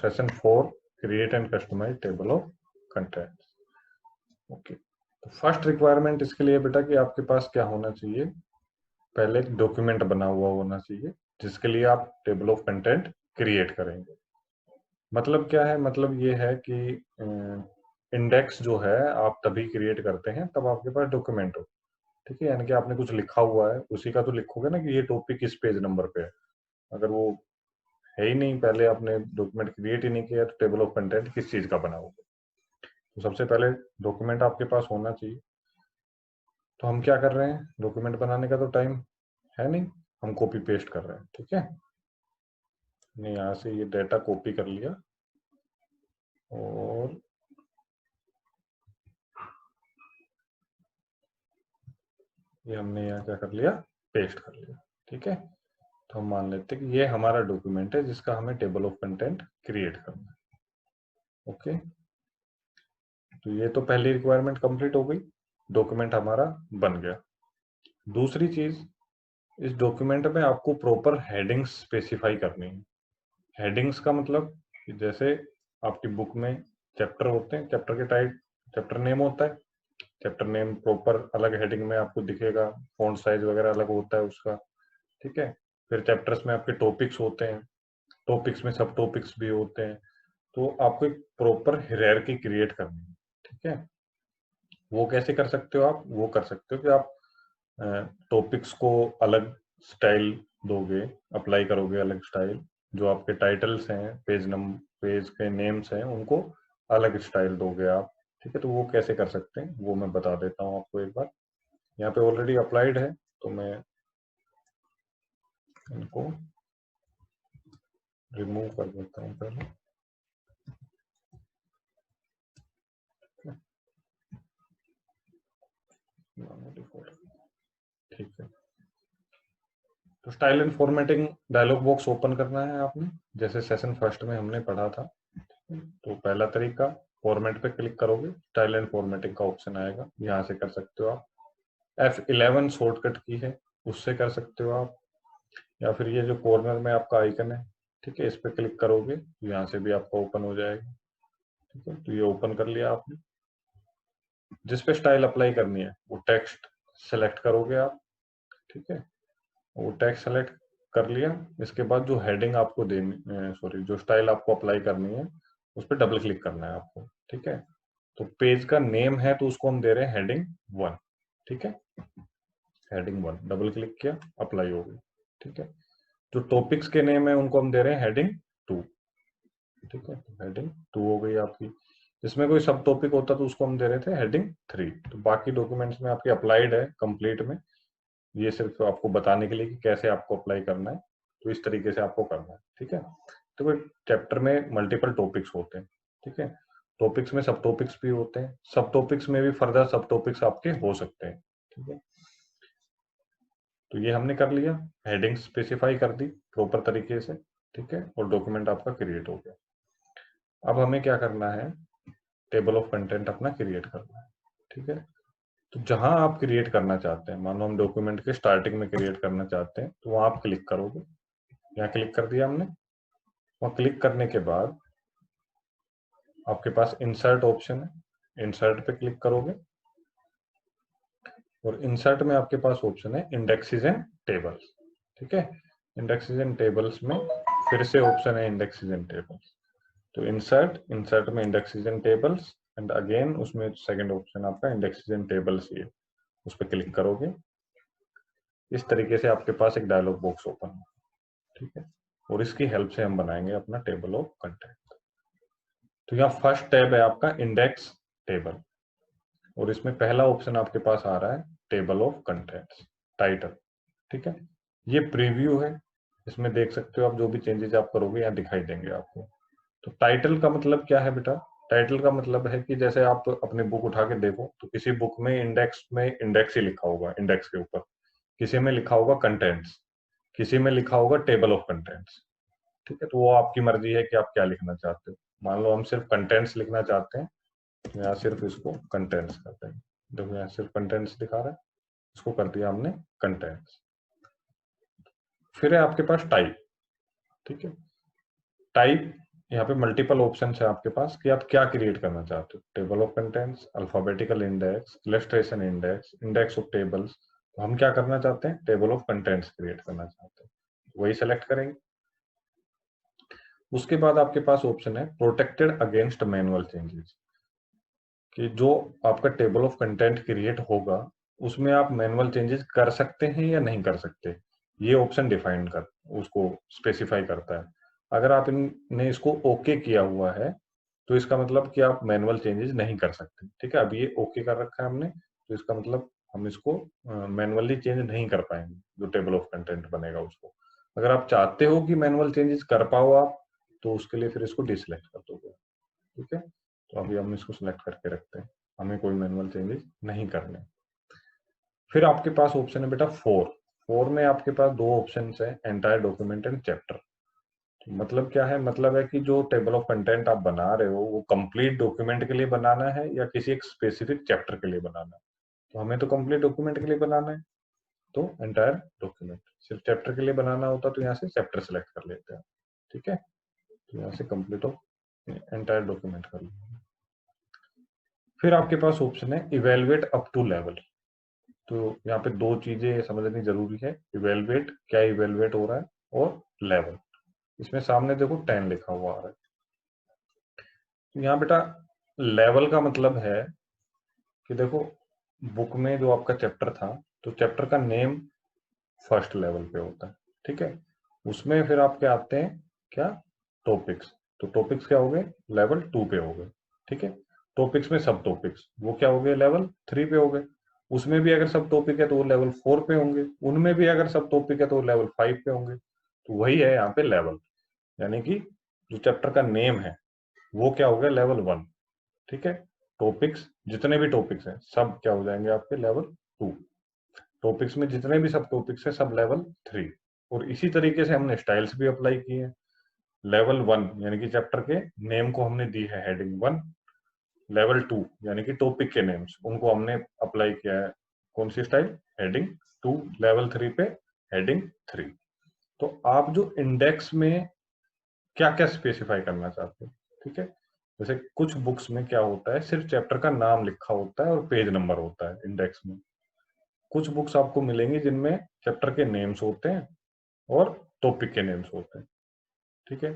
Session 4 create and customise table of contents. Okay, तो first requirement इसके लिए बेटा कि आपके पास क्या होना चाहिए, पहले एक डॉक्यूमेंट बना हुआ होना चाहिए जिसके लिए आप टेबल ऑफ कंटेंट क्रिएट करेंगे। मतलब क्या है, मतलब ये है कि इंडेक्स जो है आप तभी क्रिएट करते हैं तब आपके पास डॉक्यूमेंट हो, ठीक है। यानी कि आपने कुछ लिखा हुआ है उसी का तो लिखोगे ना कि ये टॉपिक किस पेज नंबर पे है। अगर वो है ही नहीं, पहले आपने डॉक्यूमेंट क्रिएट ही नहीं किया, तो टेबल ऑफ कंटेंट किस चीज का बनाओगे। तो सबसे पहले डॉक्यूमेंट आपके पास होना चाहिए। तो हम क्या कर रहे हैं, डॉक्यूमेंट बनाने का तो टाइम है नहीं, हम कॉपी पेस्ट कर रहे हैं, ठीक है। हमने यहाँ से ये डेटा कॉपी कर लिया और ये हमने यहाँ क्या कर लिया, पेस्ट कर लिया, ठीक है। तो हम मान लेते हैं कि ये हमारा डॉक्यूमेंट है जिसका हमें टेबल ऑफ कंटेंट क्रिएट करना है। ओके, तो ये तो पहली रिक्वायरमेंट कंप्लीट हो गई, डॉक्यूमेंट हमारा बन गया। दूसरी चीज, इस डॉक्यूमेंट में आपको प्रॉपर हेडिंग्स स्पेसिफाई करनी है। हेडिंग्स का मतलब कि जैसे आपकी बुक में चैप्टर होते हैं, चैप्टर के टाइप चैप्टर नेम होता है, चैप्टर नेम प्रॉपर अलग हेडिंग में आपको दिखेगा, फॉन्ट साइज वगैरह अलग होता है उसका, ठीक है। फिर चैप्टर्स में आपके टॉपिक्स होते हैं, टॉपिक्स में सब टॉपिक्स भी होते हैं। तो आपको एक प्रॉपर हायरार्की क्रिएट करनी है, ठीक है। वो कैसे कर सकते हो आप, वो कर सकते हो कि आप टॉपिक्स को अलग स्टाइल दोगे, अप्लाई करोगे अलग स्टाइल। जो आपके टाइटल्स हैं, पेज के नेम्स हैं, उनको अलग स्टाइल दोगे आप, ठीक है। तो वो कैसे कर सकते हैं वो मैं बता देता हूँ आपको एक बार। यहाँ पे ऑलरेडी अप्लाइड है तो मैं इनको रिमूव कर देता हूँ पहले, ठीक है। तो style and formatting dialog box open करना है आपने, जैसे सेशन फर्स्ट में हमने पढ़ा था। तो पहला तरीका, फॉर्मेट पे क्लिक करोगे, स्टाइल एंड फॉर्मेटिंग का ऑप्शन आएगा, यहाँ से कर सकते हो आप। F11 शॉर्टकट की है, उससे कर सकते हो आप, या फिर ये जो कॉर्नर में आपका आइकन है, ठीक है, इस पे क्लिक करोगे तो यहाँ से भी आपका ओपन हो जाएगा, ठीक है। तो ये ओपन कर लिया आपने। जिस पे स्टाइल अप्लाई करनी है वो टेक्स्ट सेलेक्ट करोगे आप, ठीक है। वो टेक्स्ट सेलेक्ट कर लिया, इसके बाद जो हेडिंग आपको देनी, सॉरी, जो स्टाइल आपको अप्लाई करनी है उस पर डबल क्लिक करना है आपको, ठीक है। तो पेज का नेम है तो उसको हम दे रहे हैं हेडिंग 1, ठीक है। हेडिंग 1 डबल क्लिक किया, अप्लाई हो गई, ठीक है। जो टॉपिक्स के नेम है उनको हम दे रहे हैं हेडिंग 2, ठीक है। हेडिंग 2 हो गई आपकी। इसमें कोई सब टॉपिक होता तो उसको हम दे रहे थे हेडिंग 3। तो बाकी डॉक्यूमेंट्स में आपके अप्लाइड है कंप्लीट में, ये सिर्फ आपको बताने के लिए कि कैसे आपको अप्लाई करना है। तो इस तरीके से आपको करना है, ठीक है। तो कोई चैप्टर में मल्टीपल टॉपिक्स होते हैं, ठीक है। टॉपिक्स में सब टॉपिक्स भी होते हैं, सब टॉपिक्स में भी फर्दर सब टॉपिक्स आपके हो सकते हैं, ठीक है। तो ये हमने कर लिया, हेडिंग स्पेसिफाई कर दी प्रॉपर तरीके से, ठीक है, और डॉक्यूमेंट आपका क्रिएट हो गया। अब हमें क्या करना है, टेबल ऑफ कंटेंट अपना क्रिएट करना है, ठीक है। तो जहां आप क्रिएट करना चाहते हैं, मान लो हम डॉक्यूमेंट के स्टार्टिंग में क्रिएट करना चाहते हैं, तो वहां आप क्लिक करोगे, यहाँ क्लिक कर दिया हमने। वहां क्लिक करने के बाद आपके पास इंसर्ट ऑप्शन है, इंसर्ट पे क्लिक करोगे और इंसर्ट में आपके पास ऑप्शन है इंडेक्सेस एंड टेबल्स, ठीक है। इंडेक्सेस एंड टेबल्स में फिर से ऑप्शन है इंडेक्सेस एंड टेबल्स। तो इंसर्ट में indexes and tables and again उसमें सेकंड ऑप्शन आपका इंडेक्सेस एंड टेबल्स ही है, उस पर क्लिक करोगे। इस तरीके से आपके पास एक डायलॉग बॉक्स ओपन है, ठीक है। और इसकी हेल्प से हम बनाएंगे अपना टेबल ऑफ कंटेंट। तो यहाँ फर्स्ट टैब है आपका इंडेक्स टेबल, और इसमें पहला ऑप्शन आपके पास आ रहा है टेबल ऑफ कंटेंट्स टाइटल, ठीक है। ये प्रीव्यू है, इसमें देख सकते हो आप जो भी चेंजेस आप करोगे यहाँ दिखाई देंगे आपको। तो टाइटल का मतलब क्या है बेटा, टाइटल का मतलब है कि जैसे आप अपनी बुक उठा के देखो तो किसी बुक में इंडेक्स ही लिखा होगा, इंडेक्स के ऊपर किसी में लिखा होगा कंटेंट्स, किसी में लिखा होगा टेबल ऑफ कंटेंट्स, ठीक है। तो वो आपकी मर्जी है कि आप क्या लिखना चाहते हो। मान लो हम सिर्फ कंटेंट्स लिखना चाहते हैं, तो यहाँ सिर्फ इसको कंटेंट्स करते हैं। देखो यहाँ सिर्फ कंटेंट्स दिखा रहा है, इसको कर दिया हमने कंटेंट्स। फिर है आपके पास टाइप, ठीक है। टाइप यहाँ पे मल्टीपल ऑप्शन है आपके पास कि आप क्या क्रिएट करना चाहते हो। Table of contents, alphabetical index, illustration index, index of tables. तो हम क्या करना चाहते हैं, टेबल ऑफ कंटेंट्स क्रिएट करना चाहते हैं, वही सेलेक्ट करेंगे। उसके बाद आपके पास ऑप्शन है प्रोटेक्टेड अगेंस्ट मैनुअल चेंजेस, कि जो आपका टेबल ऑफ कंटेंट क्रिएट होगा उसमें आप मैनुअल चेंजेस कर सकते हैं या नहीं कर सकते, ये ऑप्शन डिफाइन कर उसको स्पेसिफाई करता है। अगर आप ने इसको ओके किया हुआ है तो इसका मतलब कि आप मैनुअल चेंजेस नहीं कर सकते। ठीक है, अब ये ओके कर रखा है हमने, तो इसका मतलब हम इसको मैनुअली चेंज नहीं कर पाएंगे, जो टेबल ऑफ कंटेंट बनेगा उसको। अगर आप चाहते हो कि मैनुअल चेंजेस कर पाओ आप, तो उसके लिए फिर इसको डिसलेक्ट कर दोगे। ठीक है, तो अभी हम इसको सिलेक्ट करके रखते हैं, हमें कोई मैनुअल चेंजेस नहीं करने। फिर आपके पास ऑप्शन है बेटा फोर। फोर में आपके पास दो ऑप्शन है, एंटायर डॉक्यूमेंट एंड चैप्टर। मतलब क्या है, मतलब है कि जो टेबल ऑफ कंटेंट आप बना रहे हो वो कंप्लीट डॉक्यूमेंट के लिए बनाना है या किसी एक स्पेसिफिक चैप्टर के लिए बनाना है। तो हमें तो कंप्लीट डॉक्यूमेंट के लिए बनाना है, तो एंटायर डॉक्यूमेंट। सिर्फ चैप्टर के लिए बनाना होता तो यहाँ से चैप्टर सेलेक्ट कर लेते हैं। ठीक है, तो यहाँ से कंप्लीट ऑफ एंटायर डॉक्यूमेंट कर लेंगे। फिर आपके पास ऑप्शन है इवेलुएट अप टू लेवल। तो यहाँ पे दो चीजें समझनी जरूरी है, इवेलुएट क्या इवेलुएट हो रहा है, और लेवल। इसमें सामने देखो 10 लिखा हुआ आ रहा है। तो यहाँ बेटा लेवल का मतलब है कि देखो बुक में जो आपका चैप्टर था, तो चैप्टर का नेम फर्स्ट लेवल पे होता है। ठीक है, उसमें फिर आपके आते हैं क्या, टॉपिक्स। तो टॉपिक्स क्या हो गए, लेवल 2 पे हो गए। ठीक है, टॉपिक्स में सब टॉपिक्स वो क्या हो गए, लेवल 3 पे हो गए। उसमें भी अगर सब टॉपिक है तो वो लेवल 4 पे होंगे, उनमें भी अगर सब टॉपिक है तो वो लेवल 5 पे होंगे। तो वही है यहाँ पे लेवल, यानी कि जो चैप्टर का नेम है वो क्या हो गया, लेवल 1। ठीक है, टॉपिक्स जितने भी टॉपिक्स हैं सब क्या हो जाएंगे आपके लेवल 2। टॉपिक्स में जितने भी सब टॉपिक्स हैं सब लेवल 3। और इसी तरीके से हमने स्टाइल्स भी अप्लाई किए हैं। लेवल 1 यानी कि चैप्टर के नेम को हमने दी है हेडिंग 1। लेवल 2 यानी कि टॉपिक के नेम्स, उनको हमने अप्लाई किया है कौन सी स्टाइल, हेडिंग 2। लेवल 3 पे हेडिंग 3। तो आप जो इंडेक्स में क्या क्या स्पेसिफाई करना चाहते हैं। ठीक है, जैसे कुछ बुक्स में क्या होता है, सिर्फ चैप्टर का नाम लिखा होता है और पेज नंबर होता है इंडेक्स में। कुछ बुक्स आपको मिलेंगी जिनमें चैप्टर के नेम्स होते हैं और टॉपिक के नेम्स होते हैं। ठीक है,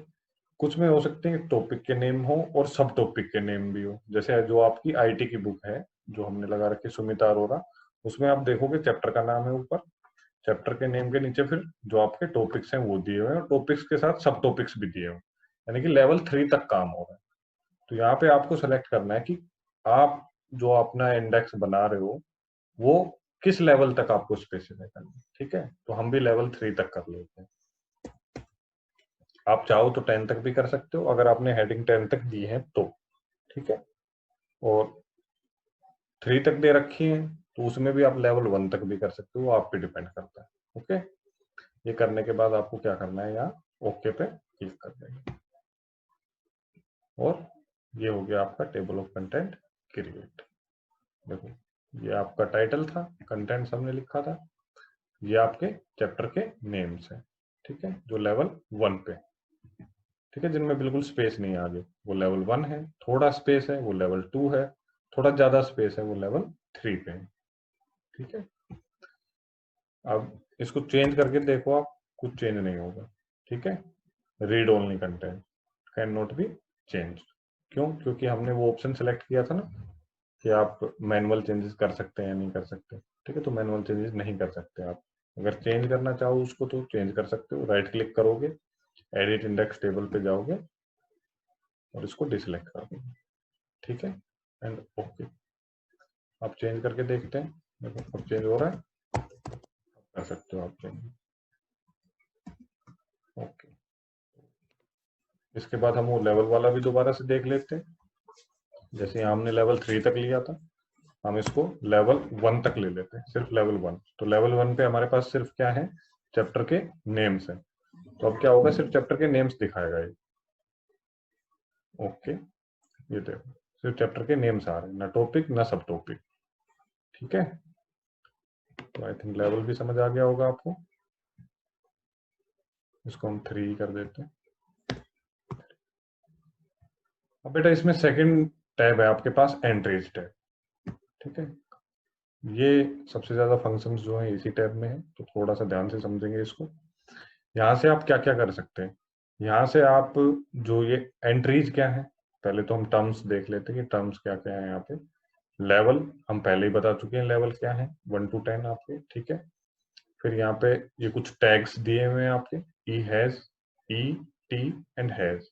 कुछ में हो सकते हैं टॉपिक के नेम हो और सब टॉपिक के नेम भी हो। जैसे जो आपकी आईटी की बुक है जो हमने लगा रखी सुमिता अरोरा, उसमें आप देखोगे चैप्टर का नाम है ऊपर, चैप्टर के नेम के नीचे फिर जो आपके टॉपिक्स हैं वो दिए हुए हैं, और टॉपिक्स के साथ सब टॉपिक्स भी दिए हुए हैं, यानी कि लेवल 3 तक काम हो रहा है। तो यहाँ पे आपको सेलेक्ट करना है कि आप जो अपना इंडेक्स बना रहे हो वो किस लेवल तक आपको स्पेसिफाई करना है। ठीक है, तो हम भी लेवल 3 तक कर लेते हैं। आप चाहो तो 10 तक भी कर सकते हो अगर आपने हेडिंग 10 तक दी है तो। ठीक है, और 3 तक दे रखी है तो उसमें भी आप लेवल 1 तक भी कर सकते हो, वो आप पे डिपेंड करता है। ओके, ये करने के बाद आपको क्या करना है, यहाँ ओके पे क्लिक कर देंगे, और ये हो गया आपका टेबल ऑफ कंटेंट क्रिएट। देखो ये आपका टाइटल था, कंटेंट्स हमने लिखा था, ये आपके चैप्टर के नेम्स हैं। ठीक है, जो लेवल 1 पे, ठीक है, जिनमें बिल्कुल स्पेस नहीं है आगे, वो लेवल 1 है। थोड़ा स्पेस है वो लेवल 2 है, थोड़ा ज्यादा स्पेस है वो लेवल 3 पे है। ठीक है, अब इसको चेंज करके देखो आप, कुछ चेंज नहीं होगा। ठीक है, read only content can not be change. क्यों, क्योंकि हमने वो ऑप्शन सेलेक्ट किया था ना कि आप मैनुअल चेंजेस कर सकते हैं या नहीं कर सकते। ठीक है, तो मैनुअल चेंजेस नहीं कर सकते आप। अगर चेंज करना चाहो उसको तो चेंज कर सकते हो, राइट क्लिक करोगे, एडिट इंडेक्स टेबल पे जाओगे और इसको डिसलेक्ट कर दोगे। ठीक है, एंड ओके। आप चेंज करके देखते हैं, देखो अब चेंज हो रहा है, कर सकते हो आप चेंज। ओके, इसके बाद हम वो लेवल वाला भी दोबारा से देख लेते हैं। जैसे यहाँ हमने लेवल 3 तक लिया था, हम इसको लेवल 1 तक ले लेते हैं, सिर्फ लेवल 1। तो लेवल 1 पे हमारे पास सिर्फ क्या है, चैप्टर के नेम्स हैं। तो अब क्या होगा, सिर्फ चैप्टर के नेम्स दिखाएगा ये। ओके, ये देखो सिर्फ चैप्टर के नेम्स आ रहे हैं, ना टॉपिक ना सब टॉपिक। ठीक है, तो आई थिंक लेवल भी समझ आ गया होगा आपको। इसको हम 3 कर देते हैं। अब बेटा इसमें सेकंड टैब है आपके पास, एंट्रीज टैब, ठीक है। ये सबसे ज्यादा फंक्शंस जो है इसी टैब में है, तो थोड़ा सा ध्यान से समझेंगे इसको। यहाँ से आप क्या क्या कर सकते हैं, यहाँ से आप जो ये एंट्रीज क्या है, पहले तो हम टर्म्स देख लेते हैं कि टर्म्स क्या क्या है यहाँ पे। लेवल हम पहले ही बता चुके हैं, लेवल क्या है 1 to 10 आपके, ठीक है। फिर यहाँ पे ये कुछ टैग्स दिए हुए हैं आपके, E has, E, T and has.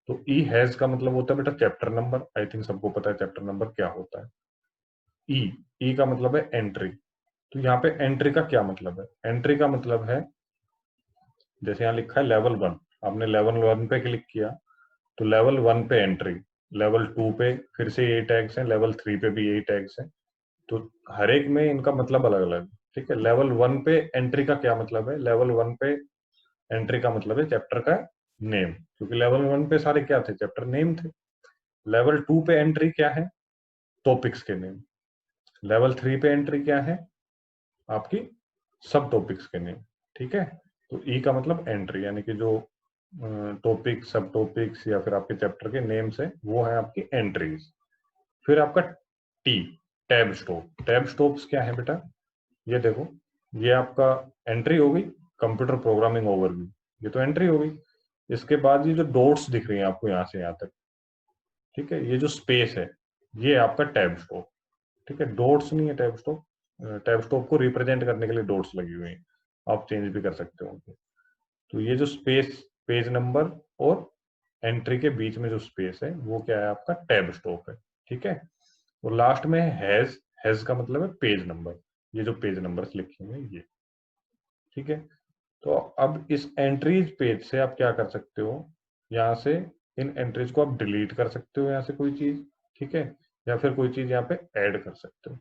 तो ई हैज का मतलब होता है बेटा चैप्टर नंबर, आई थिंक सबको पता है चैप्टर नंबर क्या होता है। ई, ई का मतलब है एंट्री। तो यहाँ पे एंट्री का क्या मतलब है, एंट्री का मतलब है जैसे यहाँ लिखा है लेवल 1, आपने लेवल 1 पे क्लिक किया तो लेवल 1 पे एंट्री, लेवल 2 पे फिर से यही टैग्स हैं, लेवल 3 पे भी यही टैग्स हैं। तो हर एक में इनका मतलब अलग अलग, ठीक है। लेवल 1 पे एंट्री का क्या मतलब है, लेवल 1 पे एंट्री का मतलब है चैप्टर का नेम, क्योंकि लेवल 1 पे सारे क्या थे, चैप्टर नेम थे। लेवल 2 पे एंट्री क्या है, टॉपिक्स के नेम। लेवल 3 पे एंट्री क्या है, आपकी सब टॉपिक्स के नेम, ठीक है। तो ई का मतलब एंट्री, यानी कि जो टॉपिक, सब टॉपिक्स या फिर आपके चैप्टर के नेम्स है वो है आपकी एंट्रीज। फिर आपका T, tab stop. Tab stops क्या है बेटा, ये देखो, ये आपका एंट्री हो गई, कंप्यूटर प्रोग्रामिंग ओवरव्यू, ये तो एंट्री हो गई। इसके बाद ये जो डॉट्स दिख रही हैं आपको यहाँ से यहाँ तक, ठीक है, ये जो स्पेस है ये आपका टैब स्टॉप, ठीक है। डॉट्स नहीं है टैब स्टॉप, टैब स्टॉप को रिप्रेजेंट करने के लिए डॉट्स लगी हुई हैं, आप चेंज भी कर सकते हो उनको। तो ये जो स्पेस, पेज नंबर और एंट्री के बीच में जो स्पेस है वो क्या है, आपका टैब स्टॉप है, ठीक है। और लास्ट में हैज, हैज का मतलब है पेज नंबर, ये जो पेज नंबर्स लिखे हुए हैं ये, ठीक है। तो अब इस एंट्रीज पेज से आप क्या कर सकते हो, यहाँ से इन एंट्रीज को आप डिलीट कर सकते हो यहाँ से कोई चीज, ठीक है, या फिर कोई चीज यहाँ पे ऐड कर सकते हो,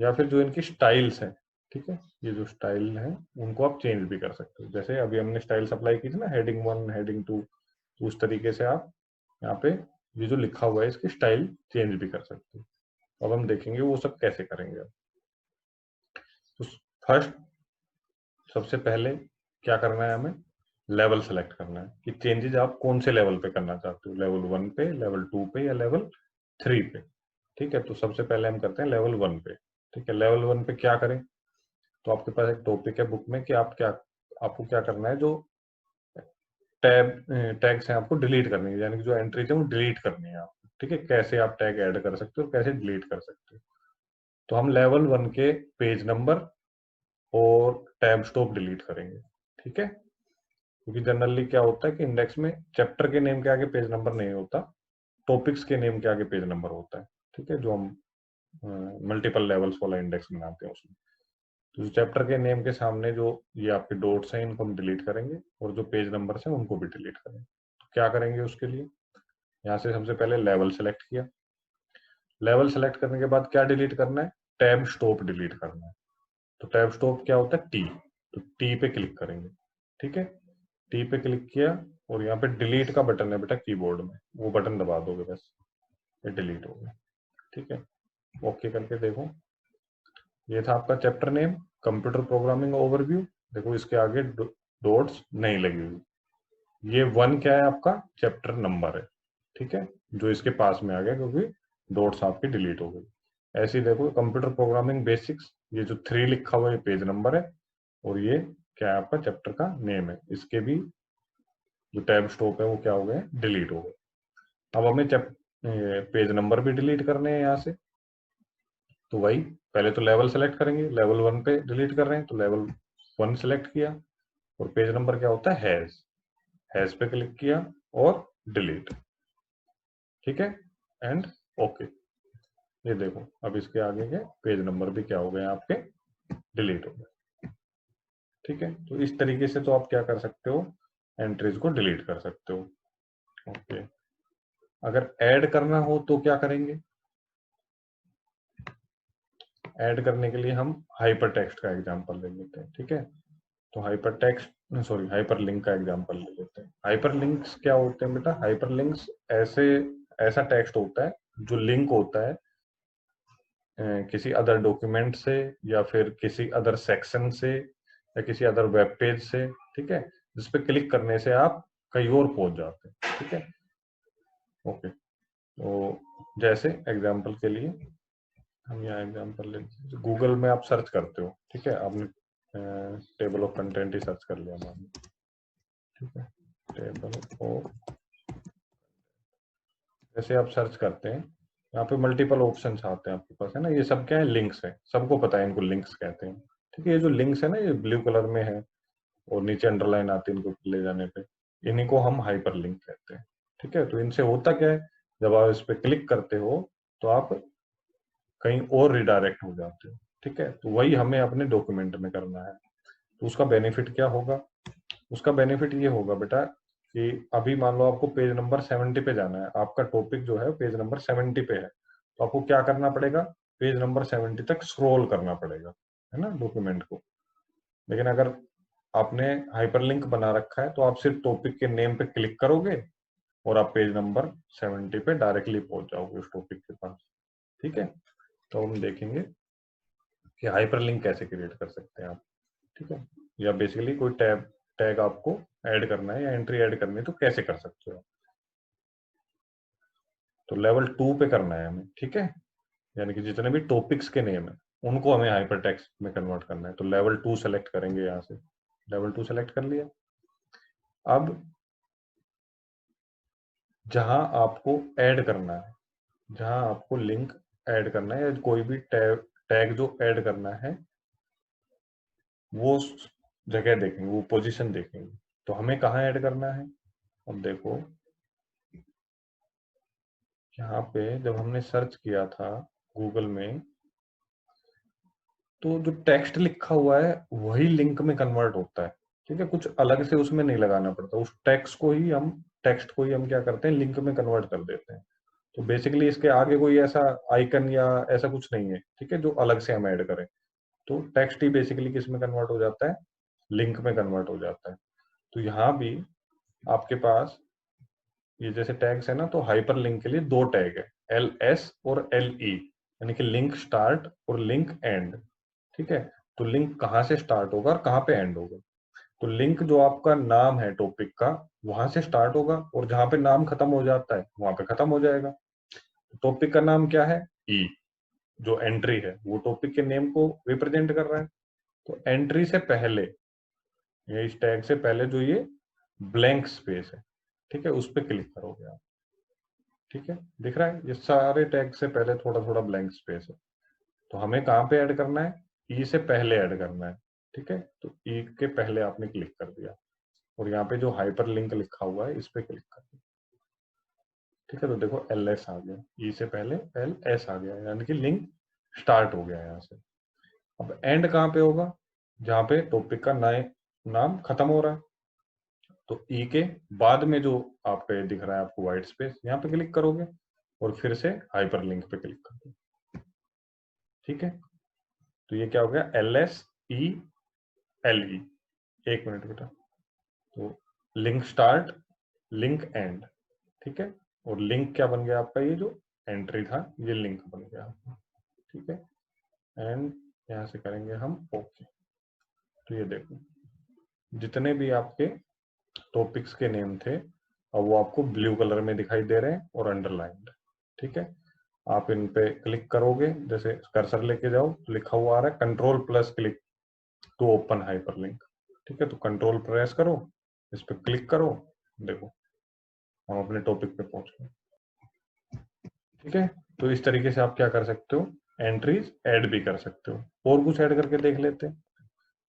या फिर जो इनकी स्टाइल्स हैं, ठीक है, ये जो स्टाइल है उनको आप चेंज भी कर सकते हो। जैसे अभी हमने स्टाइल्स अप्लाई की थी ना, हेडिंग 1, हेडिंग 2, तो उस तरीके से आप यहाँ पे ये जो लिखा हुआ है इसकी स्टाइल चेंज भी कर सकते हो। अब हम देखेंगे वो सब कैसे करेंगे। तो फर्स्ट, सबसे पहले क्या करना है हमें, लेवल सेलेक्ट करना है कि चेंजेस आप कौन से लेवल पे करना चाहते हो, लेवल 1 पे, लेवल 2 पे या लेवल 3 पे, ठीक है। तो सबसे पहले हम करते हैं लेवल 1 पे, ठीक है। लेवल 1 पे क्या करें, तो आपके पास एक टॉपिक है बुक में कि आप क्या, आपको क्या करना है, जो टैब टैग्स हैं आपको डिलीट करनी है, यानी कि जो एंट्रीज है वो डिलीट करनी है आपको, ठीक है। कैसे आप टैग ऐड कर सकते हो, कैसे डिलीट कर सकते हो। तो हम लेवल 1 के पेज नंबर और टैब स्टॉप डिलीट करेंगे, ठीक है। क्योंकि जनरली क्या होता है कि इंडेक्स में चैप्टर के नेम के आगे पेज नंबर नहीं होता, टॉपिक्स के नेम के आगे पेज नंबर होता है, ठीक है, जो हम मल्टीपल लेवल्स वाला इंडेक्स बनाते हैं उसमें। तो चैप्टर के नेम के सामने जो ये आपके डॉट्स हैं इनको हम डिलीट करेंगे, और जो पेज नंबर्स हैं उनको भी डिलीट करेंगे। तो क्या करेंगे उसके लिए, यहाँ से सबसे पहले लेवल सेलेक्ट किया, लेवल सेलेक्ट करने के बाद क्या डिलीट करना है, टैब स्टॉप डिलीट करना है। तो टैब स्टॉप क्या होता है, टी, तो टी पे क्लिक करेंगे, ठीक है। टी पे क्लिक किया और यहाँ पे डिलीट का बटन है बेटा कीबोर्ड में, वो बटन दबा दोगे बस, ये डिलीट हो गया, ठीक है। ओके करके देखो, ये था आपका chapter name, computer programming overview. देखो इसके आगे डॉट्स नहीं लगी हुई, ये 1 क्या है, आपका चैप्टर नंबर है, ठीक है, जो इसके पास में आ गया क्योंकि डॉट्स आपकी डिलीट हो गई। ऐसे ही देखो कंप्यूटर प्रोग्रामिंग बेसिक्स, ये जो 3 लिखा हुआ है ये पेज नंबर है, और ये क्या है, आपका चैप्टर का नेम है, इसके भी जो टैब स्टॉप है वो क्या हो गए, डिलीट हो गए। अब हमें पेज नंबर भी डिलीट करने हैं यहाँ से, तो वही पहले तो लेवल सेलेक्ट करेंगे, लेवल 1 पे डिलीट कर रहे हैं तो लेवल 1 सेलेक्ट किया, और पेज नंबर क्या होता है, हैज पे क्लिक किया और डिलीट, ठीक है, एंड ओके। ये देखो अब इसके आगे के पेज नंबर भी क्या हो गए आपके, डिलीट हो गए, ठीक है। तो इस तरीके से तो आप क्या कर सकते हो, एंट्रीज को डिलीट कर सकते हो। ओके, अगर ऐड करना हो तो क्या करेंगे, ऐड करने के लिए हम हाइपर टेक्स्ट का एग्जांपल ले लेते हैं, ठीक है। तो hyper text, sorry, hyper link का एग्जांपल ले लेते हैं। हाइपर लिंक्स क्या होते हैं बेटा, हाइपर लिंक्स ऐसे, ऐसा टेक्स्ट होता है जो लिंक होता है किसी अदर डॉक्यूमेंट से या फिर किसी अदर सेक्शन से या किसी अदर वेब पेज से, ठीक है, जिस पे क्लिक करने से आप कहीं और पहुंच जाते हैं, ठीक है। ओके, तो जैसे एग्जाम्पल के लिए हम यहाँ एग्जाम्पल ले, गूगल में आप सर्च करते हो, ठीक है, आपने table of content he search कर लिया मान लो, ठीक है, टेबल ऑफ, जैसे आप सर्च करते हैं यहाँ पे मल्टीपल ऑप्शंस आते हैं आपके पास, है ना, ये सब क्या है, लिंक्स है, सबको पता है इनको लिंक्स कहते हैं, ठीक है। ये जो लिंक्स है ना, ये ब्लू कलर में है और नीचे अंडरलाइन आती है इनको ले जाने पे, इन्हीं को हम हाइपर लिंक कहते हैं, ठीक है। तो इनसे होता क्या है, जब आप इस पे क्लिक करते हो तो आप कहीं और रिडायरेक्ट हो जाते हो, ठीक है। तो वही हमें अपने डॉक्यूमेंट में करना है। तो उसका बेनिफिट क्या होगा, उसका बेनिफिट ये होगा बेटा कि अभी मान लो आपको पेज नंबर 70 पे जाना है, आपका टॉपिक जो है पेज नंबर 70 पे है, तो आपको क्या करना पड़ेगा, पेज नंबर 70 तक स्क्रॉल करना पड़ेगा, है ना, डॉक्यूमेंट को। लेकिन अगर आपने हाइपरलिंक बना रखा है तो आप सिर्फ टॉपिक के नेम पे क्लिक करोगे और आप पेज नंबर 70 पे डायरेक्टली पहुंच जाओगे उस टॉपिक के पास, ठीक है। तो हम देखेंगे कि हाइपरलिंक कैसे क्रिएट कर सकते हैं आप, ठीक है, या बेसिकली कोई टैग टैग आपको ऐड करना है या एंट्री ऐड करनी है तो कैसे कर सकते हो। तो लेवल 2 पे करना है हमें, ठीक है, यानी कि जितने भी टॉपिक्स के नेम है उनको हमें हाइपर टेक्स्ट में कन्वर्ट करना है। तो लेवल 2 सेलेक्ट करेंगे, यहाँ से लेवल 2 सेलेक्ट कर लिया। अब जहां आपको ऐड करना है, जहां आपको लिंक ऐड करना है या कोई भी टैग टैग जो ऐड करना है, वो जगह देखेंगे, वो पोजीशन देखेंगे। तो हमें कहाँ ऐड करना है, अब देखो यहाँ पे जब हमने सर्च किया था गूगल में, तो जो टेक्स्ट लिखा हुआ है वही लिंक में कन्वर्ट होता है, ठीक है, कुछ अलग से उसमें नहीं लगाना पड़ता, उस टेक्स्ट को ही हम क्या करते हैं, लिंक में कन्वर्ट कर देते हैं। तो बेसिकली इसके आगे कोई ऐसा आइकन या ऐसा कुछ नहीं है, ठीक है, जो अलग से हम ऐड करें। तो टेक्स्ट ही बेसिकली किस में कन्वर्ट हो जाता है, लिंक में कन्वर्ट हो जाता है। तो यहाँ भी आपके पास ये जैसे टैग्स है ना, तो हाइपर लिंक के लिए दो टैग है, LS और LE, यानी कि लिंक स्टार्ट और लिंक एंड, ठीक है। तो लिंक कहाँ से स्टार्ट होगा और कहाँ पे एंड होगा, तो लिंक जो आपका नाम है टॉपिक का वहां से स्टार्ट होगा और जहां पे नाम खत्म हो जाता है वहां पे खत्म हो जाएगा। टॉपिक का नाम क्या है, ई, जो एंट्री है वो टॉपिक के नेम को रिप्रेजेंट कर रहा है। तो एंट्री से पहले, ये इस टैग से पहले जो ये ब्लैंक स्पेस है, ठीक है, उस पर क्लिक करोगे आप, ठीक है, दिख रहा है, ये सारे टैग से पहले थोड़ा थोड़ा ब्लैंक स्पेस है। तो हमें कहाँ पे ऐड करना है, ई से पहले ऐड करना है, ठीक है। तो ई के पहले आपने क्लिक कर दिया और यहाँ पे जो हाइपर लिंक लिखा हुआ है इस पे क्लिक कर दिया, ठीक है। तो देखो LS आ गया, ई से पहले LS आ गया, यानी कि लिंक स्टार्ट हो गया यहाँ से। अब एंड कहाँ पे होगा, जहाँ पे टॉपिक का नए नाम खत्म हो रहा है। तो ई के बाद में जो आपका ये दिख रहा है आपको व्हाइट स्पेस, यहाँ पे क्लिक करोगे और फिर से हाइपर लिंक पे क्लिक करोगे, ठीक है। तो ये क्या हो गया, LSELE, एक मिनट बेटा, तो लिंक स्टार्ट, लिंक एंड, ठीक है। और लिंक क्या बन गया आपका, ये जो एंट्री था ये लिंक बन गया आपका, ठीक है। एंड यहाँ से करेंगे हम ओके। तो ये देखो जितने भी आपके टॉपिक्स के नेम थे अब वो आपको ब्लू कलर में दिखाई दे रहे हैं और अंडरलाइंड, ठीक है। आप इन पे क्लिक करोगे, जैसे कर्सर लेके जाओ तो लिखा हुआ आ रहा है control plus click to open hyperlink, ठीक है। तो कंट्रोल प्रेस करो, इस पे क्लिक करो, देखो हम अपने टॉपिक पे पहुंच गए, ठीक है। तो इस तरीके से आप क्या कर सकते हो, एंट्रीज ऐड भी कर सकते हो। और कुछ ऐड करके देख लेते हैं,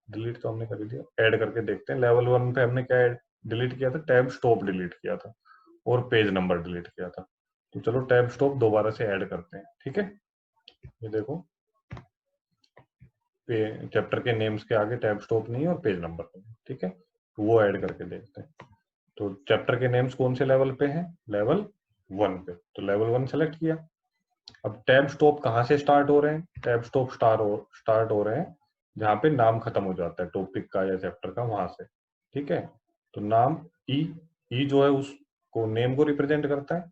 डिलीट तो हमने कर दिया, ऐड करके देखते हैं। लेवल 1 पे हमने क्या डिलीट किया था, टैब स्टॉप डिलीट किया था और पेज नंबर डिलीट किया था। तो चलो टैब स्टॉप दोबारा से ऐड करते हैं, ठीक है। ये देखो चैप्टर के नेम्स के आगे टैब स्टॉप नहीं है और पेज नंबर नहीं है, ठीक है। तो वो ऐड करके देखते हैं। तो चैप्टर के नेम्स कौन से लेवल पे हैं, लेवल 1 पे, तो लेवल 1 सेलेक्ट किया। अब टैब स्टॉप कहाँ से स्टार्ट हो रहे हैं, टैब स्टॉप स्टार्ट हो रहे हैं जहाँ पे नाम खत्म हो जाता है टॉपिक का या चैप्टर का, वहां से, ठीक है। तो नाम ई, ई जो है उसको नेम को रिप्रेजेंट करता है,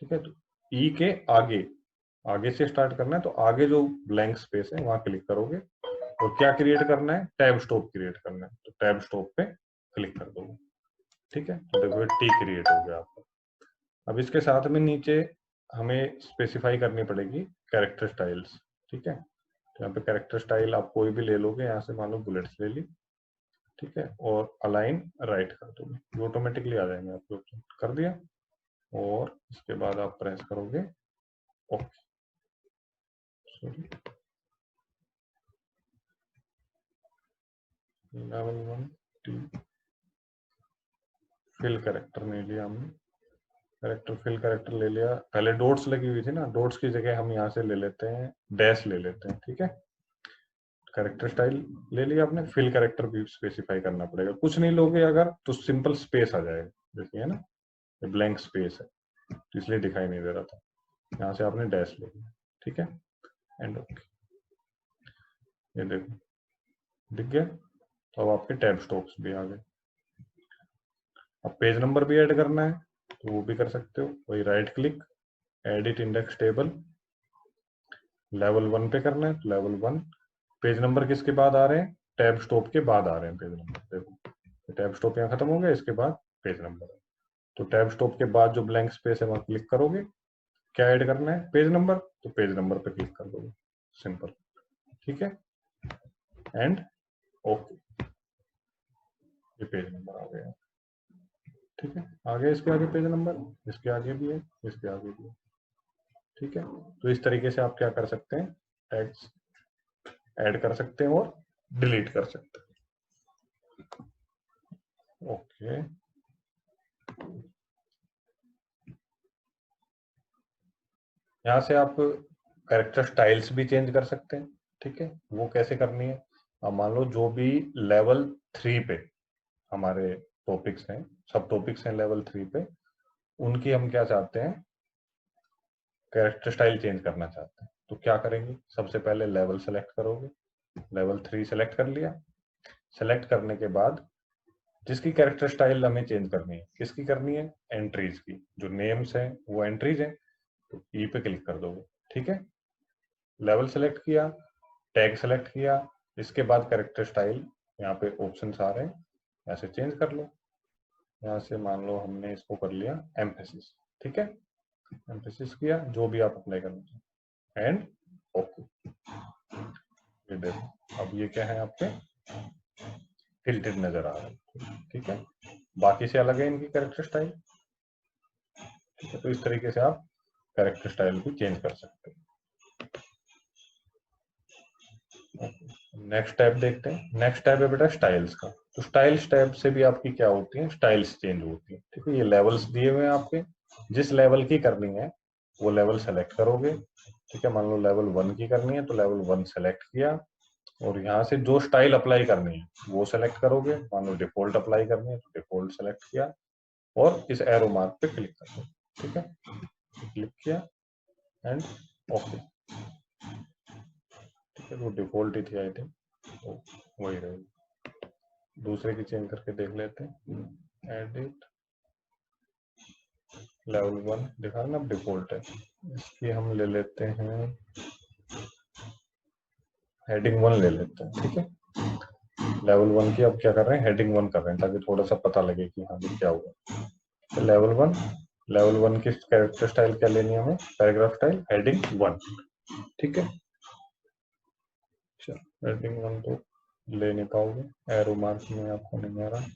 ठीक है। तो ई के आगे, आगे से स्टार्ट करना है तो आगे जो ब्लैंक स्पेस है वहां क्लिक करोगे और क्या क्रिएट करना है, टैब स्टॉप क्रिएट करना है। तो टैब स्टॉप पे क्लिक कर दोगे, ठीक है। तो देखो टी क्रिएट हो गया आपका। अब इसके साथ में नीचे हमें स्पेसिफाई करनी पड़ेगी कैरेक्टर स्टाइल्स, ठीक है। तो यहाँ पे कैरेक्टर स्टाइल आप कोई भी ले लोगे, यहाँ से मान लो बुलेट्स ले ली, ठीक है, और अलाइन राइट कर दोगे, ऑटोमेटिकली आ जाएंगे आपके ऑप्शन, कर दिया। और इसके बाद आप प्रेस करोगे okay, sorry, level 1 T fill character नहीं लिया हमने, कैरेक्टर फिल कैरेक्टर ले लिया, पहले डॉट्स लगी हुई थी ना, डॉट्स की जगह हम यहाँ से ले लेते हैं डैश ले लेते हैं, ठीक है। कैरेक्टर स्टाइल ले लिया आपने, फिल कैरेक्टर भी स्पेसिफाई करना पड़ेगा, कुछ नहीं लोगे अगर तो सिंपल स्पेस आ जाएगा, देखिए ना ये ब्लैंक स्पेस है तो इसलिए दिखाई नहीं दे रहा था, यहाँ से आपने डैश ले लिया, ठीक है, एंड ओके, ये देखो दिख गया। तो अब आपके टैब स्टॉप्स भी आ गए। अब पेज नंबर भी ऐड करना है तो वो भी कर सकते हो, वही right click, edit index table, level 1 पे करना है तो लेवल 1, पेज नंबर किसके बाद आ रहे हैं, टैब स्टॉप के बाद आ रहे हैं पेज नंबर, देखो टैब स्टॉप यहाँ खत्म हो गया, इसके बाद पेज नंबर है, तो टैब स्टॉप के बाद जो ब्लैंक स्पेस है वहां क्लिक करोगे, क्या ऐड करना है, पेज नंबर, तो पेज नंबर पे क्लिक कर दोगे, सिंपल, ठीक है, एंड ओके, ये पेज नंबर आ गया, ठीक है, आगे इसके आगे पेज नंबर, इसके आगे भी है, इसके आगे भी है, ठीक है। तो इस तरीके से आप क्या कर सकते हैं, टैग्स ऐड कर सकते हैं और डिलीट कर सकते हैं, ओके। यहाँ से आप कैरेक्टर स्टाइल्स भी चेंज कर सकते हैं, ठीक है, वो कैसे करनी है, अब मान लो जो भी लेवल 3 पे हमारे टॉपिक्स हैं, सब टॉपिक्स हैं लेवल 3 पे, उनकी हम क्या चाहते हैं, कैरेक्टर स्टाइल चेंज करना चाहते हैं, तो क्या करेंगे, सबसे पहले लेवल सेलेक्ट करोगे, लेवल 3 सेलेक्ट कर लिया, सेलेक्ट करने के बाद जिसकी कैरेक्टर स्टाइल हमें चेंज करनी है, किसकी करनी है, एंट्रीज की, जो नेम्स हैं वो एंट्रीज हैं, तो ई पे क्लिक कर दोगे, ठीक है, लेवल सेलेक्ट किया, टैग सेलेक्ट किया, इसके बाद कैरेक्टर स्टाइल, यहाँ पे ऑप्शन आ रहे हैं, ऐसे चेंज कर लो, यहाँ से मान लो हमने इसको कर लिया एम्फेसिस, ठीक है, एम्फेसिस किया, जो भी आप अप्लाई करना चाहें, एंड ओके, ये देखो अब ये क्या है आपके टिल्टेड नजर आ रहा है, ठीक है, बाकी से अलग है इनकी कैरेक्टर स्टाइल, ठीक है, तो इस तरीके से आप कैरेक्टर स्टाइल भी चेंज कर सकते हैं। नेक्स्ट टैब देखते हैं, नेक्स्ट टैब है बेटा स्टाइल्स का, तो स्टाइल्स टैब से भी आपकी क्या होती है, स्टाइल्स चेंज होती है, ठीक है, ये लेवल्स दिए हुए हैं आपके, जिस लेवल की करनी है वो लेवल सेलेक्ट करोगे, ठीक है, मान लो लेवल 1 की करनी है तो लेवल 1 सेलेक्ट किया, और यहाँ से जो स्टाइल अप्लाई करनी है वो सेलेक्ट करोगे, मान लो डिफॉल्ट अप्लाई करनी है तो डिफॉल्ट सेलेक्ट किया, और इस एरो मार्क पे क्लिक कर दो, ठीक है, क्लिक किया एंड ओके, ठीक है, वो डिफॉल्ट ही थी आई थिंक, तो वही रहेगी, दूसरे की चेंज करके देख लेते हैं, एडिट लेवल 1 दिखा ना डिफॉल्ट है, इसकी हम ले लेते हैं हेडिंग 1 ले लेते हैं, ठीक है, लेवल 1 की अब क्या कर रहे हैं, हेडिंग 1 कर रहे हैं ताकि थोड़ा सा पता लगे कि हाँ क्या हुआ, तो लेवल 1 की कैरेक्टर स्टाइल क्या लेनी है हमें, पैराग्राफ स्टाइल हेडिंग 1, ठीक है, हेडिंग 1 तो ले नहीं पाओगे, एरो मार्क में आपको नहीं आ रहा,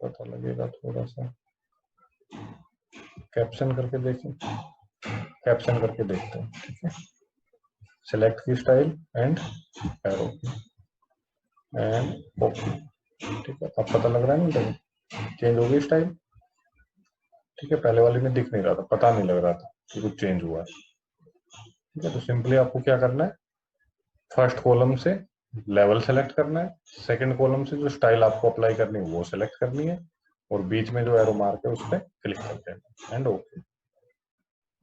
पता लगेगा थोड़ा सा, कैप्शन करके देखें, कैप्शन करके देखते हैं, ठीक है, सेलेक्ट की style and arrow and okay, ठीक है, अब पता लग रहा है ना, देखो चेंज हो गई स्टाइल, ठीक है, पहले वाले में दिख नहीं रहा था, पता नहीं लग रहा था कि कुछ चेंज हुआ है, ठीक है, तो सिंपली आपको क्या करना है, फर्स्ट कॉलम से लेवल सेलेक्ट करना है, सेकंड कॉलम से जो स्टाइल आपको अप्लाई करनी है वो सेलेक्ट करनी है, और बीच में जो एरो मार्क है उस पर क्लिक कर देना एंड ओके,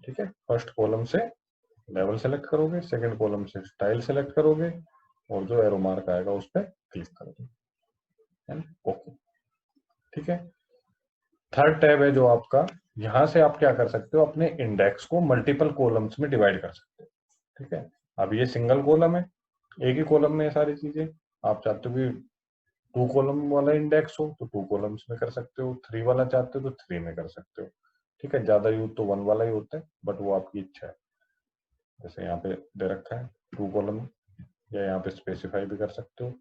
ठीक है, फर्स्ट कॉलम से लेवल सेलेक्ट करोगे, सेकंड कॉलम से स्टाइल सेलेक्ट करोगे, और जो एरो मार्क आएगा उस पर क्लिक करोगे एंड ओके, ठीक है। थर्ड टैब है जो आपका, यहां से आप क्या कर सकते हो, अपने इंडेक्स को मल्टीपल कॉलम्स में डिवाइड कर सकते हो, ठीक है, अब ये सिंगल कॉलम है, एक ही कॉलम में है सारी चीजें, आप चाहते हो कि 2 कॉलम वाला इंडेक्स हो तो 2 कॉलम्स में कर सकते हो, 3 वाला चाहते हो तो 3 में कर सकते हो। ठीक है, ज्यादा यूज तो 1 वाला ही होता है, बट वो आपकी इच्छा है। जैसे यहाँ पे दे रखा है 2 कॉलम, या यहाँ पे स्पेसिफाई भी कर सकते हो,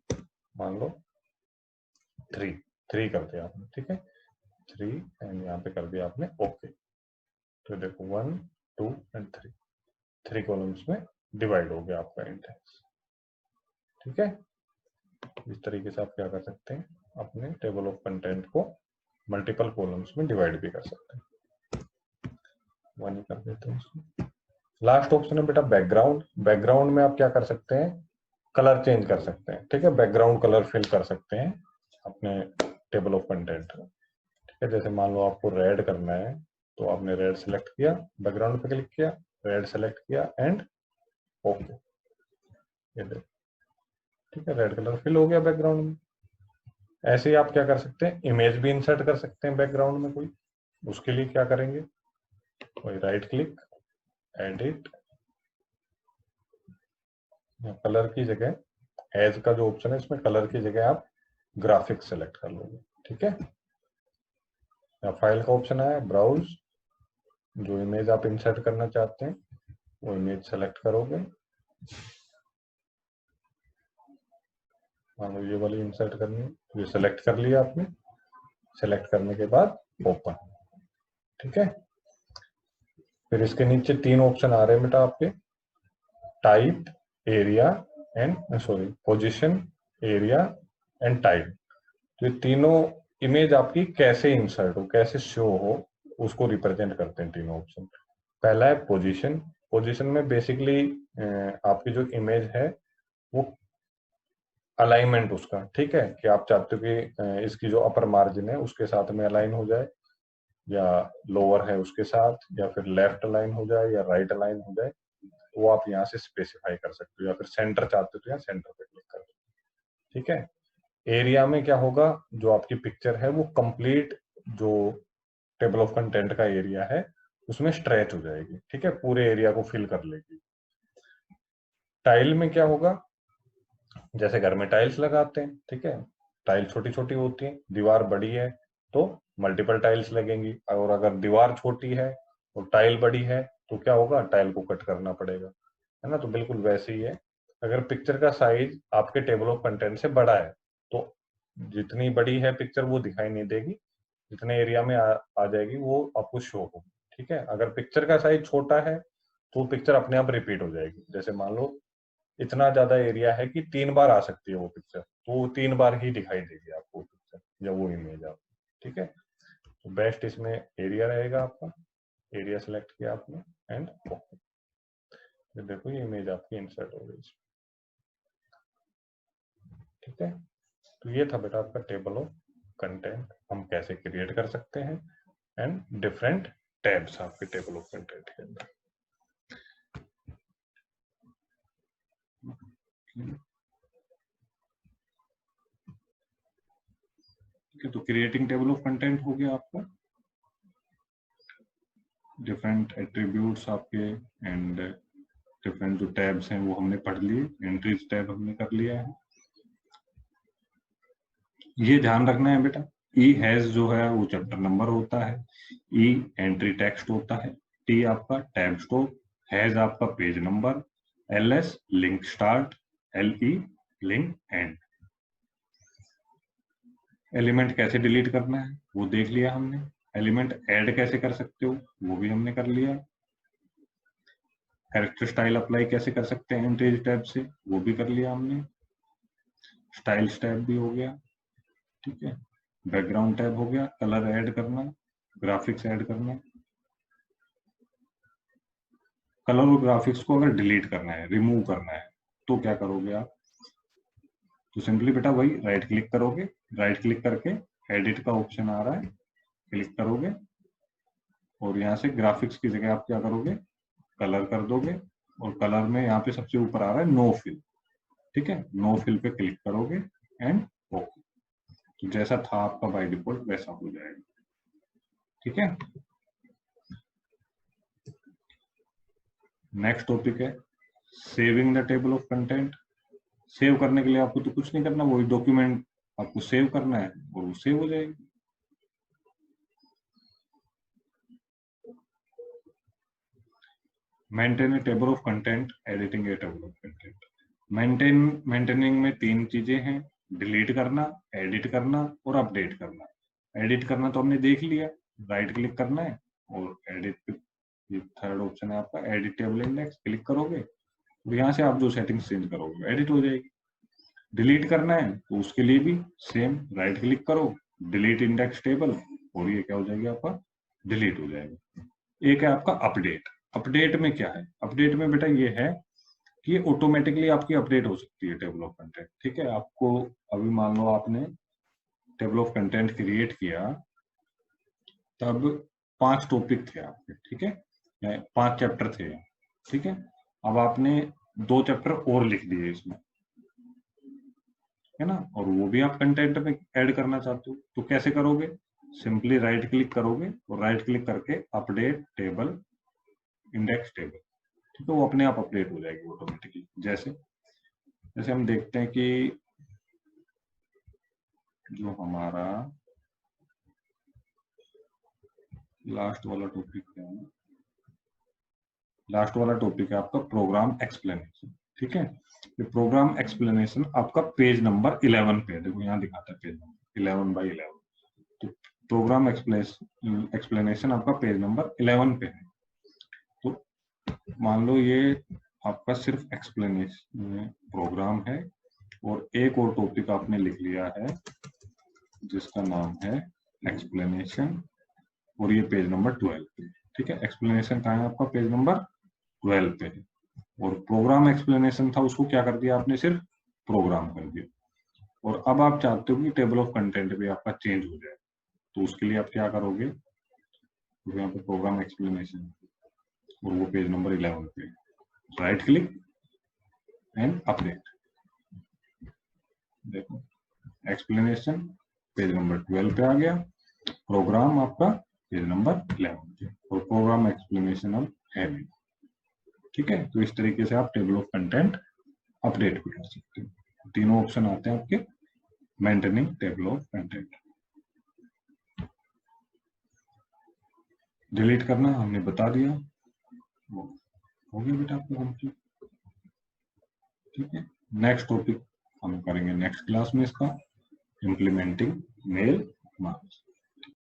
मान लो 3 कर दिया आपने। ठीक है, 3 एंड यहाँ पे कर दिया आपने ओके। तो देखो 1 2 एंड 3 कॉलम्स में डिवाइड हो गया आपका इंडेक्स। ठीक है, इस तरीके से आप क्या कर सकते हैं, अपने टेबल ऑफ कंटेंट को मल्टीपल कॉलम्स में डिवाइड भी कर सकते हैं। 1 कर देते हैं इसको। लास्ट ऑप्शन है बेटा बैकग्राउंड। बैकग्राउंड में आप क्या कर सकते हैं, कलर चेंज कर सकते हैं। ठीक है, बैकग्राउंड कलर फिल कर सकते हैं अपने टेबल ऑफ कंटेंट में। ठीक है, जैसे मान लो आपको रेड करना है तो आपने रेड सेलेक्ट किया, बैकग्राउंड पे क्लिक किया, रेड सेलेक्ट किया एंड ओके, ये देखो। ठीक है, रेड कलर फिल हो गया बैकग्राउंड में। ऐसे ही आप क्या कर सकते हैं, इमेज भी इंसर्ट कर सकते हैं बैकग्राउंड में कोई। उसके लिए क्या करेंगे, कोई राइट क्लिक, एडिट, कलर की जगह एज का जो ऑप्शन है इसमें कलर की जगह आप ग्राफिक्स सेलेक्ट कर लोगे। ठीक है, या फाइल का ऑप्शन आया ब्राउज, जो इमेज आप इंसर्ट करना चाहते हैं वो इमेज सेलेक्ट करोगे। मान लो ये वाली इंसर्ट करनी है, ये सेलेक्ट कर लिया आपने। सेलेक्ट करने के बाद ओपन। ठीक है, फिर इसके नीचे 3 ऑप्शन आ रहे हैं बेटा आपके, type, area and sorry position, area and type. तो ये तीनों इमेज आपकी कैसे इंसर्ट हो, कैसे शो हो, उसको रिप्रेजेंट करते हैं तीनों ऑप्शन। पहला है पोजीशन। पोजीशन में बेसिकली आपकी जो इमेज है वो अलाइनमेंट उसका, ठीक है, कि आप चाहते हो कि इसकी जो अपर मार्जिन है उसके साथ में अलाइन हो जाए, या लोअर है उसके साथ, या फिर लेफ्ट अलाइन हो जाए या राइट अलाइन हो जाए, वो आप यहाँ से स्पेसिफाई कर सकते हो। या फिर सेंटर चाहते हो तो यहाँ सेंटर पे क्लिक कर दो। ठीक है, एरिया में क्या होगा, जो आपकी पिक्चर है वो कंप्लीट जो टेबल ऑफ कंटेंट का एरिया है उसमें स्ट्रेच हो जाएगी। ठीक है, पूरे एरिया को फिल कर लेगी। टाइल में क्या होगा, जैसे घर में टाइल्स लगाते हैं, ठीक है, टाइल छोटी छोटी होती है, दीवार बड़ी है तो मल्टीपल टाइल्स लगेंगी, और अगर दीवार छोटी है और टाइल बड़ी है तो क्या होगा, टाइल को कट करना पड़ेगा, है ना। तो बिल्कुल वैसे ही है, अगर पिक्चर का साइज आपके टेबल ऑफ कंटेंट से बड़ा है तो जितनी बड़ी है पिक्चर वो दिखाई नहीं देगी, जितने एरिया में आ जाएगी वो आपको शो होगी। ठीक है, अगर पिक्चर का साइज छोटा है तो पिक्चर अपने आप रिपीट हो जाएगी। जैसे मान लो इतना ज्यादा एरिया है कि 3 बार आ सकती है वो पिक्चर, तो वो 3 बार ही दिखाई देगी आपको पिक्चर या वो इमेज आप। ठीक है, तो बेस्ट इसमें एरिया रहेगा आपका। एरिया सेलेक्ट किया आपने एंड ओके, ये देखो ये इमेज आपकी इंसर्ट हो गई। ठीक है, तो ये था बेटा आपका टेबल ऑफ कंटेंट, हम कैसे क्रिएट कर सकते हैं एंड डिफरेंट टैब्स आपके टेबल ऑफ कंटेंट के अंदर। ठीक है, तो क्रिएटिंग टेबल ऑफ कंटेंट हो गया आपका, डिफरेंट एट्रीब्यूट्स आपके एंड डिफरेंट जो टैब्स हैं वो हमने पढ़ लिए। एंट्रीज टैब हमने कर लिया है। ये ध्यान रखना है बेटा, ई हैज जो है वो चैप्टर नंबर होता है, ई एंट्री टेक्स्ट होता है, टी आपका टैब स्टॉप, हैज आपका page number, L S link start, L E link and. Element कैसे डिलीट करना है वो देख लिया हमने। एलिमेंट ऐड कैसे कर सकते हो वो भी हमने कर लिया। कैरेक्टर स्टाइल अप्लाई कैसे कर सकते हैं एंट्रीज टैब से वो भी कर लिया हमने। स्टाइल्स टैब भी हो गया। ठीक है, बैकग्राउंड टैब हो गया, कलर ऐड करना, ग्राफिक्स ऐड करना। कलर और ग्राफिक्स को अगर डिलीट करना है, रिमूव करना है, तो क्या करोगे आप, तो सिंपली बेटा वही राइट क्लिक करोगे, राइट क्लिक करके एडिट का ऑप्शन आ रहा है, क्लिक करोगे और यहाँ से ग्राफिक्स की जगह आप क्या करोगे, कलर कर दोगे, और कलर में यहाँ पे सबसे ऊपर आ रहा है नो फिल। ठीक है, नो फिल पे क्लिक करोगे एंड ओके, तो जैसा था आपका बाय डिफॉल्ट वैसा हो जाएगा। ठीक है, नेक्स्ट टॉपिक है saving the table of content. Save करने के लिए आपको तो कुछ नहीं करना, वही डॉक्यूमेंट आपको सेव करना है और वो सेव हो जाएगी। Maintain A table of content, editing A table of content. Maintaining में 3 चीजें हैं, डिलीट करना, एडिट करना और अपडेट करना। एडिट करना तो हमने देख लिया, राइट क्लिक करना है और एडिट, ये थर्ड ऑप्शन है आपका, एडिट टेबल इंडेक्स, क्लिक करोगे और यहाँ से आप जो सेटिंग्स चेंज करोगे एडिट हो जाएगी। डिलीट करना है तो उसके लिए भी सेम, राइट क्लिक करो, डिलीट इंडेक्स टेबल और ये क्या हो जाएगी आपका, डिलीट हो जाएगा। एक है आपका अपडेट। अपडेट में क्या है, अपडेट में बेटा ये है कि ये ऑटोमेटिकली आपकी अपडेट हो सकती है टेबल ऑफ कंटेंट। ठीक है, आपको अभी मान लो आपने टेबल ऑफ कंटेंट क्रिएट किया, तब 5 टॉपिक थे आपके, ठीक है, 5 चैप्टर थे, ठीक है। अब आपने 2 चैप्टर और लिख दिए इसमें, है ना, और वो भी आप कंटेंट में ऐड करना चाहते हो, तो कैसे करोगे, सिंपली राइट क्लिक करोगे और राइट क्लिक करके अपडेट टेबल इंडेक्स टेबल, ठीक है, वो अपने आप अपडेट हो जाएगी ऑटोमेटिकली। जैसे जैसे हम देखते हैं कि जो हमारा लास्ट वाला टॉपिक है, लास्ट वाला टॉपिक है आपका प्रोग्राम एक्सप्लेनेशन, ठीक है। ये प्रोग्राम एक्सप्लेनेशन आपका पेज नंबर 11 पे है, देखो यहाँ दिखाता है पेज नंबर 11/11। तो प्रोग्राम एक्सप्लेनेशन आपका पेज नंबर 11 पे है। तो मान लो ये आपका सिर्फ एक्सप्लेनेशन प्रोग्राम है और एक और टॉपिक आपने लिख लिया है जिसका नाम है एक्सप्लेनेशन और ये पेज नंबर 12 पे, ठीक है। एक्सप्लेनेशन कहाँ है आपका, पेज नंबर 12 पे है। और प्रोग्राम एक्सप्लेनेशन था, उसको क्या कर दिया आपने, सिर्फ प्रोग्राम कर दिया। और अब आप चाहते हो कि टेबल ऑफ कंटेंट भी आपका चेंज हो जाए, तो उसके लिए आप क्या करोगे, तो यहाँ पे प्रोग्राम एक्सप्लेनेशन और वो पेज नंबर 11 पे, राइट क्लिक एंड अपडेट। देखो एक्सप्लेनेशन पेज नंबर 12 पे आ गया, प्रोग्राम आपका पेज नंबर 11 पे, और प्रोग्राम एक्सप्लेनेशन अब है भी, ठीक है। तो इस तरीके से आप टेबल ऑफ कंटेंट अपडेट भी कर सकते हैं। तीनों ऑप्शन आते हैं आपके maintaining table of content. Delete करना हमने बता दिया, हो गया बेटा आपको कंप्लीट, ठीक है। नेक्स्ट टॉपिक हम करेंगे नेक्स्ट क्लास में इसका, इम्प्लीमेंटिंग मेल मार्क्स।